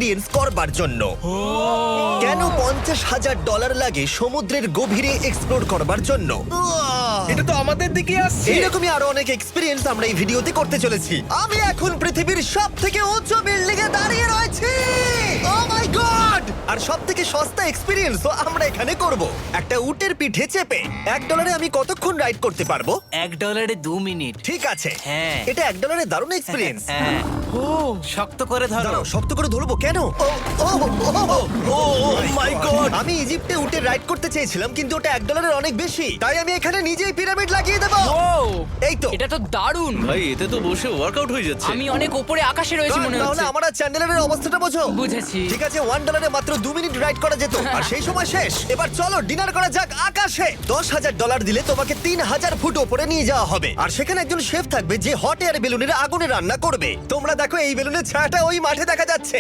Experience করবার জন্য। কেন $50,000 লাগে সমুদ্রের গভীরে এক্সপ্লোর করবার জন্য? এটা তো আমাদের দিকে আসছে। এইরকমই আরো অনেক এক্সপেরিয়েন্স আমরা এই ভিডিওতে করতে চলেছি। আমি এখন পৃথিবীর সব থেকে উঁচু বিল্ডিং এ দাঁড়িয়ে রয়েছি। ও মাই গড! আর সব থেকে সস্তা এক্সপেরিয়েন্সও আমরা এখানে করব। একটা উটের পিঠে চেপে $1 আমি কতক্ষণ রাইড করতে পারবো? $1 2 মিনিট। ঠিক আছে, হ্যাঁ। এটা $1 দারুণ এক্সপেরিয়েন্স। হ্যাঁ। শক্ত করে ধরো। দাঁড়াও, শক্ত করে ধরবো কেন? ও মাই গড! আমি ইজিপ্টে উটে রাইড করতে চেয়েছিলাম, কিন্তু ওটা $1 অনেক বেশি। তাই আমি এখানে নিজেই পিরামিড লাগিয়ে দেবো। এই তো। এটা তো দারুণ। ভাই এতে তো বসে ওয়ার্কআউট হয়ে যাচ্ছে। আমি অনেক উপরে আকাশে রয়েছি মনে তাহলে হচ্ছে। আমার আর চ্যান্ডেলের অবস্থাটা বোঝো। বুঝেছি। ঠিক আছে, $1 মাত্র 2 মিনিট রাইড করা যেত, আর সেই সময় শেষ। এবার চলো ডিনার করা যাক আকাশে। $10,000 দিলে তোমাকে 3,000 ফুট উপরে নিয়ে যাওয়া হবে, আর সেখানে একজন শেফ থাকবে যে হট এয়ার বেলুনের আগুনে রান্না করবে। তোমরা দেখো, এই বেলুনের ছায়াটা ওই মাঠে দেখা যাচ্ছে।